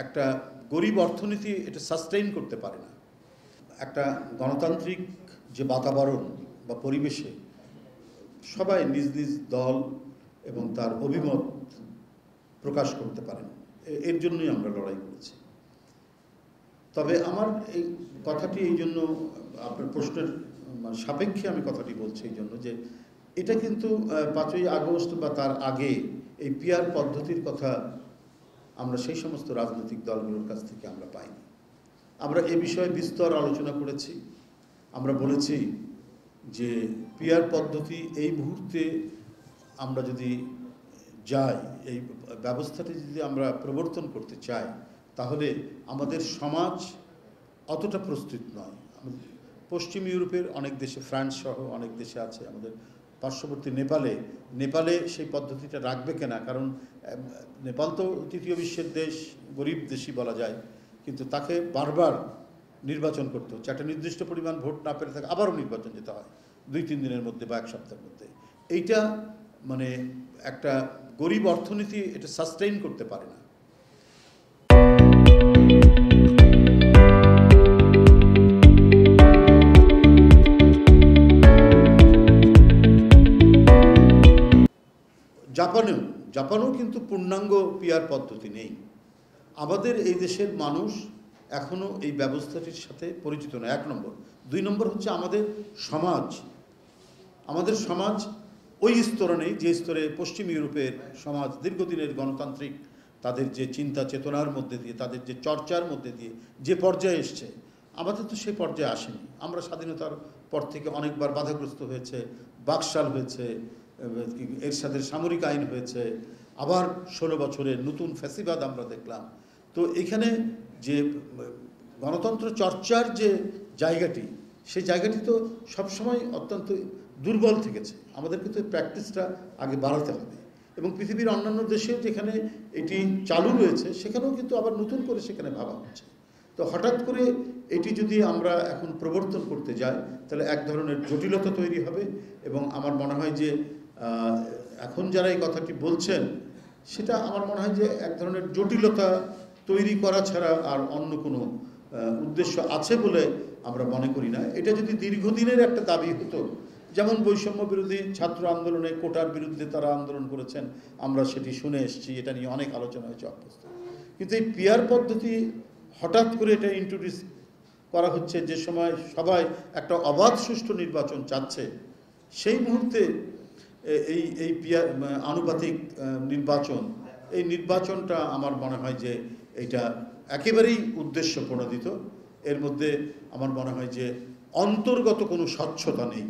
একটা গরিব অর্থনীতি এটা সাস্টেইন করতে পারে না। একটা গণতান্ত্রিক যে বাতাবরণ বা পরিবেশে সবাই নিজ নিজ দল এবং তার অভিমত প্রকাশ করতে পারেন, এর জন্যই আমরা লড়াই করেছি। তবে আমার এই কথাটি এই জন্য আপনার প্রশ্নের সাপেক্ষে আমি কথাটি বলছি এই জন্য যে এটা কিন্তু 5ই আগস্ট বা তার আগে এই পিআর পদ্ধতির কথা আমরা সেই সমস্ত রাজনৈতিক দলগুলোর কাছ থেকে আমরা পাইনি। আমরা এ বিষয়ে বিস্তর আলোচনা করেছি। আমরা বলেছি যে পিআর পদ্ধতি এই মুহূর্তে আমরা যদি যাই, এই ব্যবস্থাটি যদি আমরা প্রবর্তন করতে চাই, তাহলে আমাদের সমাজ অতটা প্রস্তুত নয়। পশ্চিম ইউরোপের অনেক দেশে, ফ্রান্স সহ অনেক দেশে আছে, আমাদের পার্শ্ববর্তী নেপালে সেই পদ্ধতিটা রাখবে কিনা, কারণ নেপাল তো তৃতীয় বিশ্বের দেশ, গরিব দেশই বলা যায়, কিন্তু তাকে বারবার নির্বাচন করতে হচ্ছে। একটা নির্দিষ্ট পরিমাণ ভোট না পেরে থাকে আবারও নির্বাচন যেতে হয় 2-3 দিনের মধ্যে বা 1 সপ্তাহের মধ্যে। এইটা মানে একটা গরিব অর্থনীতি এটা সাস্টেইন করতে পারে না। জাপানেও কিন্তু পূর্ণাঙ্গ পিআর পদ্ধতি নেই। আমাদের এই দেশের মানুষ এখনও এই ব্যবস্থাটির সাথে পরিচিত নয়, 1 নম্বর। 2 নম্বর হচ্ছে আমাদের সমাজ ওই স্তরে নেই যে স্তরে পশ্চিম ইউরোপের সমাজ দীর্ঘদিনের গণতান্ত্রিক তাদের যে চিন্তা চেতনার মধ্যে দিয়ে, তাদের যে চর্চার মধ্যে দিয়ে যে পর্যায়ে এসছে, আমাদের তো সেই পর্যায়ে আসেনি। আমরা স্বাধীনতার পর থেকে অনেকবার বাধাগ্রস্ত হয়েছে, বাকশাল হয়েছে, এরশাদের সামরিক আইন হয়েছে, আবার 16 বছরের নতুন ফ্যাসিবাদ আমরা দেখলাম। তো এখানে যে গণতন্ত্র চর্চার যে জায়গাটি, সেই জায়গাটি তো সবসময় অত্যন্ত দুর্বল থেকেছে। আমাদের কিন্তু প্র্যাকটিসটা আগে বাড়াতে হবে, এবং পৃথিবীর অন্যান্য দেশেও যেখানে এটি চালু রয়েছে সেখানেও কিন্তু আবার নতুন করে সেখানে ভাবা হচ্ছে। তো হঠাৎ করে এটি যদি আমরা এখন প্রবর্তন করতে যাই, তাহলে এক ধরনের জটিলতা তৈরি হবে, এবং আমার মনে হয় যে এখন যারা এই কথাটি বলছেন, সেটা আমার মনে হয় যে এক ধরনের জটিলতা তৈরি করা ছাড়া আর অন্য কোনো উদ্দেশ্য আছে বলে আমরা মনে করি না। এটা যদি দীর্ঘদিনের একটা দাবি হতো, যেমন বৈষম্য বিরোধী ছাত্র আন্দোলনে কোটার বিরুদ্ধে তারা আন্দোলন করেছেন, আমরা সেটি শুনে এসেছি, এটা নিয়ে অনেক আলোচনা হয়েছে অভ্যস্ত। কিন্তু এই পিআর পদ্ধতি হঠাৎ করে এটা ইন্ট্রোডিউস করা হচ্ছে যে সময় সবাই একটা অবাধ সুষ্ঠু নির্বাচন চাচ্ছে, সেই মুহূর্তে এই পিআর আনুপাতিক নির্বাচন, এই নির্বাচনটা আমার মনে হয় যে এটা একেবারেই উদ্দেশ্য প্রণোদিত। এর মধ্যে আমার মনে হয় যে অন্তর্গত কোনো স্বচ্ছতা নেই।